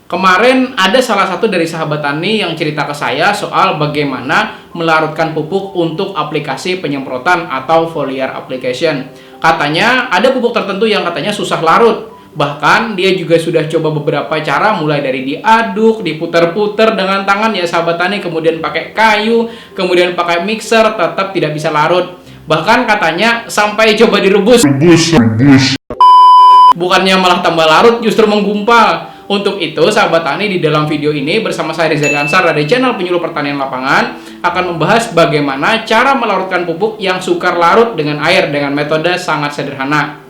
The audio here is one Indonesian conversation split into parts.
Kemarin ada salah satu dari sahabat tani yang cerita ke saya soal bagaimana melarutkan pupuk untuk aplikasi penyemprotan atau foliar application. Katanya ada pupuk tertentu yang katanya susah larut. Bahkan dia juga sudah coba beberapa cara, mulai dari diaduk, diputer-puter dengan tangan ya sahabat tani, kemudian pakai kayu, kemudian pakai mixer, tetap tidak bisa larut. Bahkan katanya sampai coba direbus. Bukannya malah tambah larut, justru menggumpal. Untuk itu, sahabat tani, di dalam video ini bersama saya Rizal Ansar dari channel Penyuluh Pertanian Lapangan akan membahas bagaimana cara melarutkan pupuk yang sukar larut dengan air dengan metode sangat sederhana.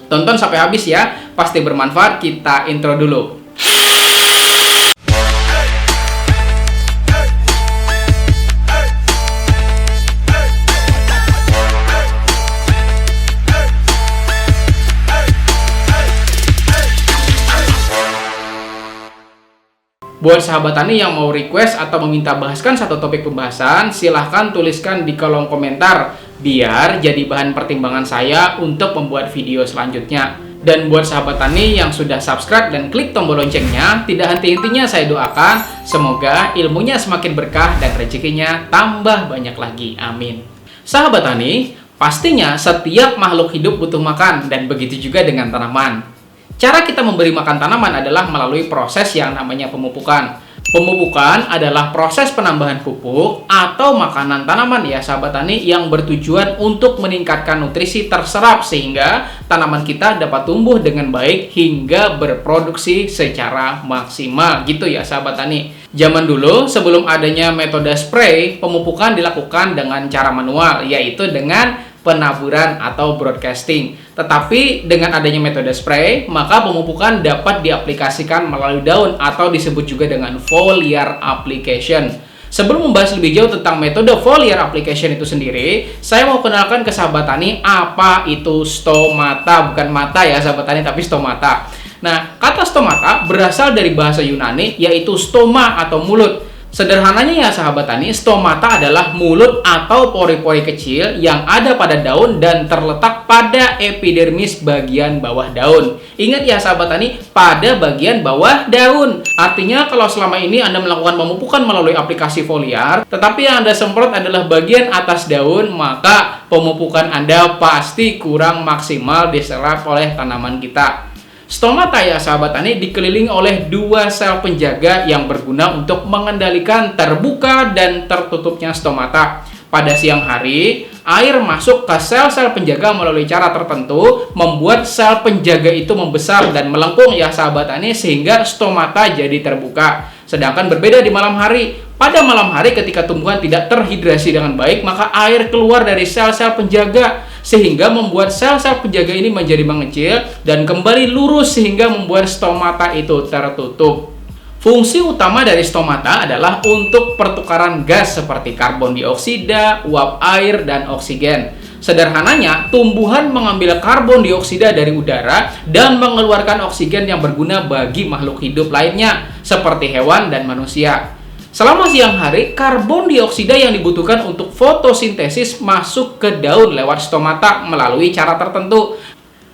Tonton sampai habis ya, pasti bermanfaat. Kita intro dulu. Buat sahabat tani yang mau request atau meminta bahaskan satu topik pembahasan, silahkan tuliskan di kolom komentar, biar jadi bahan pertimbangan saya untuk membuat video selanjutnya. Dan buat sahabat tani yang sudah subscribe dan klik tombol loncengnya, tidak henti-hentinya saya doakan, semoga ilmunya semakin berkah dan rezekinya tambah banyak lagi. Amin. Sahabat tani, pastinya setiap makhluk hidup butuh makan, dan begitu juga dengan tanaman. Cara kita memberi makan tanaman adalah melalui proses yang namanya pemupukan. Pemupukan adalah proses penambahan pupuk atau makanan tanaman ya sahabat tani yang bertujuan untuk meningkatkan nutrisi terserap sehingga tanaman kita dapat tumbuh dengan baik hingga berproduksi secara maksimal gitu ya sahabat tani. Zaman dulu sebelum adanya metode spray, pemupukan dilakukan dengan cara manual, yaitu dengan penaburan atau broadcasting. Tetapi dengan adanya metode spray, maka pemupukan dapat diaplikasikan melalui daun atau disebut juga dengan foliar application. Sebelum membahas lebih jauh tentang metode foliar application itu sendiri, saya mau kenalkan ke sahabat tani apa itu stomata. Bukan mata ya sahabat tani, tapi stomata. Nah, kata stomata berasal dari bahasa Yunani, yaitu stoma atau mulut. Sederhananya ya sahabat tani, stomata adalah mulut atau pori-pori kecil yang ada pada daun dan terletak pada epidermis bagian bawah daun. Ingat ya sahabat tani, pada bagian bawah daun. Artinya kalau selama ini Anda melakukan pemupukan melalui aplikasi foliar, tetapi yang Anda semprot adalah bagian atas daun, maka pemupukan Anda pasti kurang maksimal diserap oleh tanaman kita. Stomata ya sahabat tani dikelilingi oleh dua sel penjaga yang berguna untuk mengendalikan terbuka dan tertutupnya stomata. Pada siang hari, air masuk ke sel-sel penjaga melalui cara tertentu, membuat sel penjaga itu membesar dan melengkung ya sahabat tani sehingga stomata jadi terbuka. Sedangkan berbeda di malam hari. Pada malam hari ketika tumbuhan tidak terhidrasi dengan baik, maka air keluar dari sel-sel penjaga sehingga membuat sel-sel penjaga ini menjadi mengecil dan kembali lurus sehingga membuat stomata itu tertutup. Fungsi utama dari stomata adalah untuk pertukaran gas seperti karbon dioksida, uap air, dan oksigen. Sederhananya, tumbuhan mengambil karbon dioksida dari udara dan mengeluarkan oksigen yang berguna bagi makhluk hidup lainnya seperti hewan dan manusia. Selama siang hari, karbon dioksida yang dibutuhkan untuk fotosintesis masuk ke daun lewat stomata melalui cara tertentu.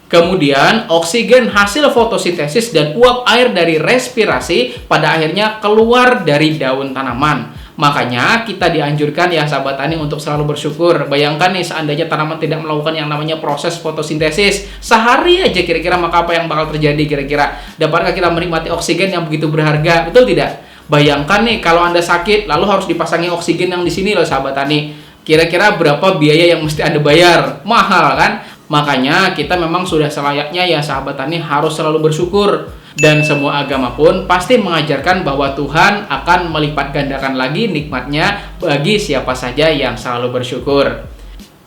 Kemudian, oksigen hasil fotosintesis dan uap air dari respirasi pada akhirnya keluar dari daun tanaman. Makanya kita dianjurkan ya sahabat tani untuk selalu bersyukur. Bayangkan nih seandainya tanaman tidak melakukan yang namanya proses fotosintesis sehari aja kira-kira, maka apa yang bakal terjadi kira-kira? Dapatkah kita menikmati oksigen yang begitu berharga? Betul tidak? Bayangkan nih kalau Anda sakit lalu harus dipasangi oksigen yang di sini loh sahabat tani. Kira-kira berapa biaya yang mesti Anda bayar? Mahal kan? Makanya kita memang sudah selayaknya ya sahabat tani harus selalu bersyukur. Dan semua agama pun pasti mengajarkan bahwa Tuhan akan melipat gandakan lagi nikmatnya bagi siapa saja yang selalu bersyukur.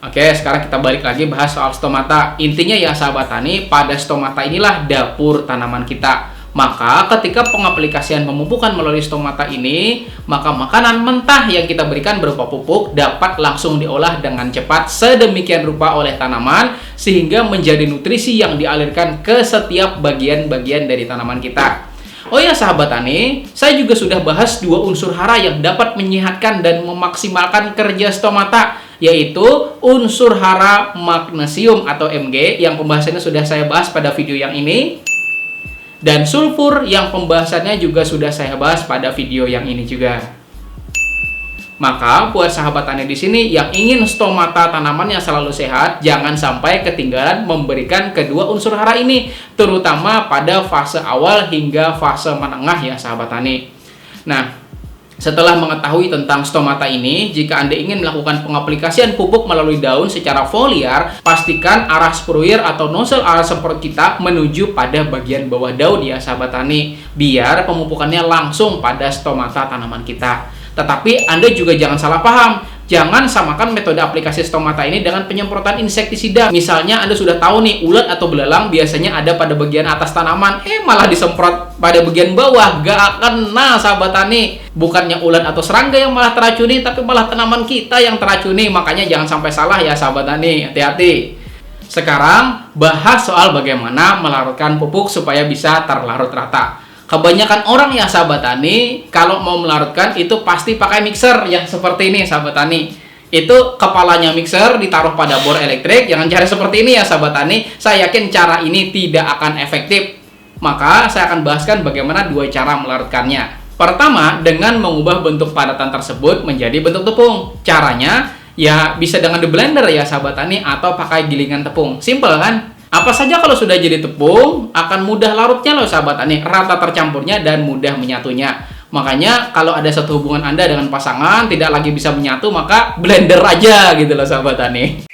Oke, sekarang kita balik lagi bahas soal stomata. Intinya ya sahabat tani, pada stomata inilah dapur tanaman kita. Maka ketika pengaplikasian pemupukan melalui stomata ini, maka makanan mentah yang kita berikan berupa pupuk dapat langsung diolah dengan cepat sedemikian rupa oleh tanaman sehingga menjadi nutrisi yang dialirkan ke setiap bagian-bagian dari tanaman kita. Oh ya sahabat tani, saya juga sudah bahas dua unsur hara yang dapat menyehatkan dan memaksimalkan kerja stomata, yaitu unsur hara magnesium atau Mg yang pembahasannya sudah saya bahas pada video yang ini. dan sulfur yang pembahasannya juga sudah saya bahas pada video yang ini juga. Maka buat sahabat tani di sini yang ingin stomata tanamannya selalu sehat, jangan sampai ketinggalan memberikan kedua unsur hara ini, terutama pada fase awal hingga fase menengah ya sahabat tani. Nah, setelah mengetahui tentang stomata ini, jika Anda ingin melakukan pengaplikasian pupuk melalui daun secara foliar, pastikan arah spruyer atau nozzle arah semprot kita menuju pada bagian bawah daun ya sahabat tani, biar pemupukannya langsung pada stomata tanaman kita. Tetapi Anda juga jangan salah paham, jangan samakan metode aplikasi stomata ini dengan penyemprotan insektisida. Misalnya Anda sudah tahu nih, ulat atau belalang biasanya ada pada bagian atas tanaman, malah disemprot pada bagian bawah, gak kena sahabat tani. Bukannya ulat atau serangga yang malah teracuni, tapi malah tanaman kita yang teracuni. Makanya jangan sampai salah ya sahabat tani, hati-hati. Sekarang bahas soal bagaimana melarutkan pupuk supaya bisa terlarut rata. Kebanyakan orang ya sahabat tani, kalau mau melarutkan itu pasti pakai mixer yang seperti ini sahabat tani. Itu kepalanya mixer ditaruh pada bor elektrik, jangan cara seperti ini ya sahabat tani. Saya yakin cara ini tidak akan efektif. Maka saya akan bahaskan bagaimana dua cara melarutkannya. Pertama, dengan mengubah bentuk padatan tersebut menjadi bentuk tepung. Caranya ya bisa dengan di blender ya sahabat tani, atau pakai gilingan tepung. Simple kan? Apa saja kalau sudah jadi tepung, akan mudah larutnya loh sahabat tani, rata tercampurnya dan mudah menyatunya. Makanya kalau ada satu hubungan Anda dengan pasangan tidak lagi bisa menyatu, maka blender aja gitu loh sahabat tani.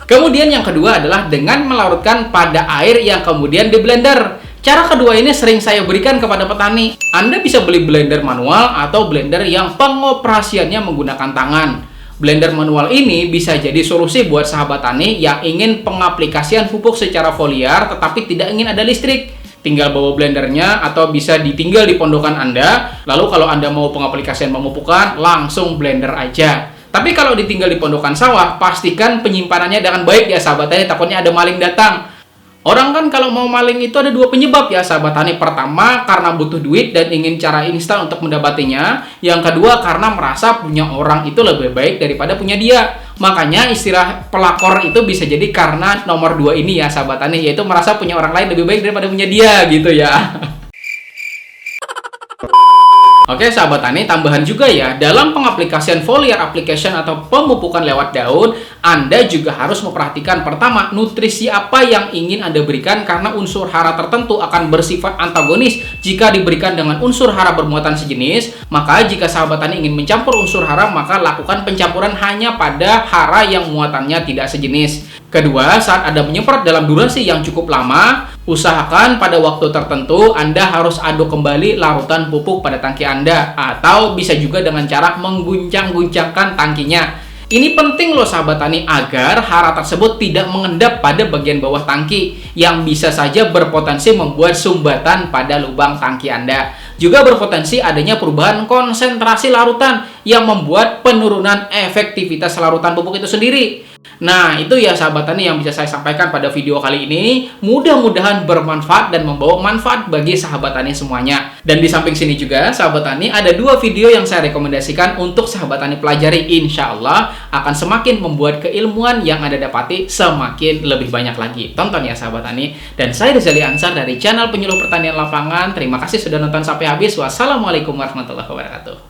Kemudian yang kedua adalah dengan melarutkan pada air yang kemudian di blender. Cara kedua ini sering saya berikan kepada petani. Anda bisa beli blender manual atau blender yang pengoperasiannya menggunakan tangan. Blender manual ini bisa jadi solusi buat sahabat tani yang ingin pengaplikasian pupuk secara foliar tetapi tidak ingin ada listrik. Tinggal bawa blendernya atau bisa ditinggal di pondokan Anda. Lalu kalau Anda mau pengaplikasian pemupukan, langsung blender aja. Tapi kalau ditinggal di pondokan sawah, pastikan penyimpanannya dengan baik ya sahabat tani, takutnya ada maling datang. Orang kan kalau mau maling itu ada dua penyebab ya sahabat tani. Pertama, karena butuh duit dan ingin cara instan untuk mendapatinya. Yang kedua, karena merasa punya orang itu lebih baik daripada punya dia. Makanya istilah pelakor itu bisa jadi karena nomor dua ini ya sahabat tani, yaitu merasa punya orang lain lebih baik daripada punya dia gitu ya. Oke sahabat tani, tambahan juga ya, dalam pengaplikasian foliar application atau pemupukan lewat daun, Anda juga harus memperhatikan pertama, nutrisi apa yang ingin Anda berikan, karena unsur hara tertentu akan bersifat antagonis jika diberikan dengan unsur hara bermuatan sejenis. Maka jika sahabat tani ingin mencampur unsur hara, maka lakukan pencampuran hanya pada hara yang muatannya tidak sejenis. Kedua, saat Anda menyemprot dalam durasi yang cukup lama, usahakan pada waktu tertentu Anda harus aduk kembali larutan pupuk pada tangki Anda, atau bisa juga dengan cara mengguncang-guncangkan tangkinya. Ini penting loh sahabat tani, agar hara tersebut tidak mengendap pada bagian bawah tangki yang bisa saja berpotensi membuat sumbatan pada lubang tangki Anda. Juga berpotensi adanya perubahan konsentrasi larutan yang membuat penurunan efektivitas larutan pupuk itu sendiri. Nah, itu ya sahabat tani yang bisa saya sampaikan pada video kali ini. Mudah-mudahan bermanfaat dan membawa manfaat bagi sahabat tani semuanya. Dan di samping sini juga, sahabat tani, ada dua video yang saya rekomendasikan untuk sahabat tani pelajari. Insya Allah akan semakin membuat keilmuan yang Anda dapati semakin lebih banyak lagi. Tonton ya sahabat tani. Dan saya Rizali Ansar dari channel Penyuluh Pertanian Lapangan. Terima kasih sudah nonton sampai habis. Wassalamualaikum warahmatullahi wabarakatuh.